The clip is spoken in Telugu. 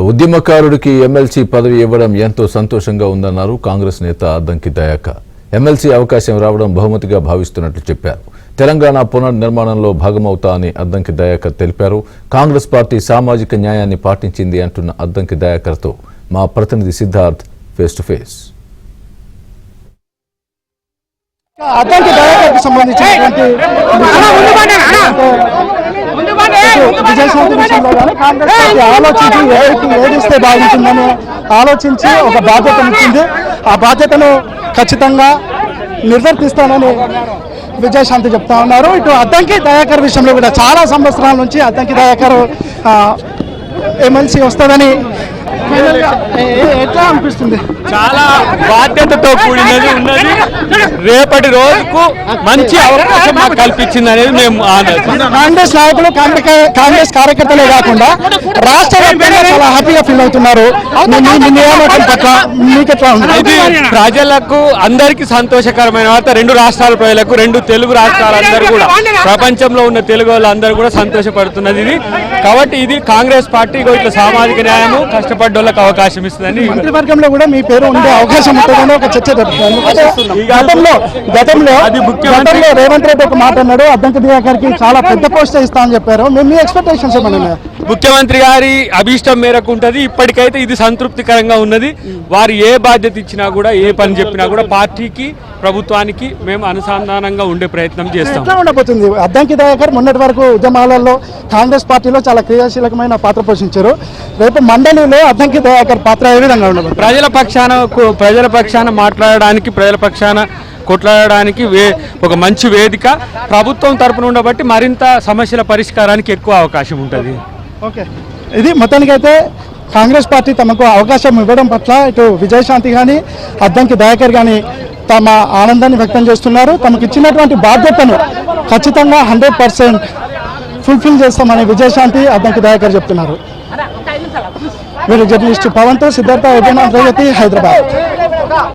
ఉద్యమకారుడికి ఎమ్మెల్సీ పదవి ఇవ్వడం ఎంతో సంతోషంగా ఉందన్నారు కాంగ్రెస్ నేత అద్దంకి దయాకర్. ఎమ్మెల్సీ అవకాశం రావడం బహుమతిగా భావిస్తున్నట్లు చెప్పారు. తెలంగాణ పునర్నిర్మాణంలో భాగమవుతా అని అద్దంకి దయాకర్ తెలిపారు. కాంగ్రెస్ పార్టీ సామాజిక న్యాయాన్ని పాటించింది అంటున్న అద్దంకి దయాకర్తో మా ప్రతినిధి Siddharth face to face. Addanki దయాకర్కి సంబంధించినటువంటి విజయశాంతి విషయంలో కానీ కాంగ్రెస్ పార్టీ ఆలోచించి ఎవరికి ఏదిస్తే బాగుంటుందని ఆలోచించి ఒక బాధ్యతనిచ్చింది. ఆ బాధ్యతను ఖచ్చితంగా నిర్వర్తిస్తానని విజయశాంతి చెప్తా ఉన్నారు. ఇటు అద్దంకి దయాకర్ విషయంలో కూడా చాలా సంవత్సరాల నుంచి అద్దంకి దయాకర్ ఎమ్మెల్సీ వస్తుందని ఎట్లా అనిపిస్తుంది? చాలా బాధ్యతతో కూడినది ఉన్నది. రేపటి రోజుకు మంచి అవకాశం మాకు కల్పించింది అనేది మేము కాంగ్రెస్ నాయకులు కాంగ్రెస్ కార్యకర్తలే కాకుండా రాష్ట్ర వ్యాప్తంగా చాలా హ్యాపీగా ఫీల్ అవుతున్నారు. నియామకం పట్ల మీకెట్లా ఉంది? ఇది ప్రజలకు అందరికీ సంతోషకరమైన వార్త. రెండు రాష్ట్రాల ప్రజలకు, రెండు తెలుగు రాష్ట్రాలందరూ కూడా, ప్రపంచంలో ఉన్న తెలుగు వాళ్ళందరూ కూడా సంతోషపడుతున్నది ఇది. కాబట్టి ఇది కాంగ్రెస్ పార్టీ ఇట్లా సామాజిక న్యాయము కష్టపడ్డోళ్ళకి అవకాశం ఇస్తుందని, మంత్రివర్గంలో కూడా మీ పేరు ఉండే అవకాశం ఉంటుందని ఒక చర్చ జరుగుతుంది. గతంలో రేవంత్ రెడ్డి ఒక మాట అన్నాడు, అద్దంకి దయాకర్కి చాలా పెద్ద పోస్ట్ ఇస్తా అని చెప్పారు. మీ ఎక్స్పెక్టేషన్స్ ఏమన్నా? ముఖ్యమంత్రి గారి అభీష్టం మేరకు ఉంటుంది. ఇప్పటికైతే ఇది సంతృప్తికరంగా ఉన్నది. వారు ఏ బాధ్యత ఇచ్చినా కూడా, ఏ పని చెప్పినా కూడా పార్టీకి, ప్రభుత్వానికి మేము అనుసంధానంగా ఉండే ప్రయత్నం చేస్తాం. ఎట్లా ఉండబోతుంది? అద్దంకి దయాకర్ మొన్నటి వరకు ఉద్యమాలలో కాంగ్రెస్ పార్టీలో చాలా క్రియాశీలకమైన పాత్ర పోషించారు. రేపు మండలిలో అద్దంకి దయాకర్ పాత్ర ఏ విధంగా ఉండబోతుంది? ప్రజల పక్షాన మాట్లాడడానికి, ప్రజల పక్షాన కొట్లాడడానికి ఒక మంచి వేదిక ప్రభుత్వం తరపున ఉండబట్టి మరింత సమస్యల పరిష్కారానికి ఎక్కువ అవకాశం ఉంటుంది. ఓకే, ఇది మొత్తానికైతే కాంగ్రెస్ పార్టీ తమకు అవకాశం ఇవ్వడం పట్ల ఇటు విజయశాంతి కానీ అద్దంకి దయాకర్ కానీ తమ ఆనందాన్ని వ్యక్తం చేస్తున్నారు. తమకు ఇచ్చినటువంటి బాధ్యతను ఖచ్చితంగా 100% ఫుల్ఫిల్ చేస్తామని విజయశాంతి అద్దంకి దయాకర్ చెప్తున్నారు. వీరు జర్నలిస్టు పవన్తో సిద్ధార్థ, హైదరాబాద్.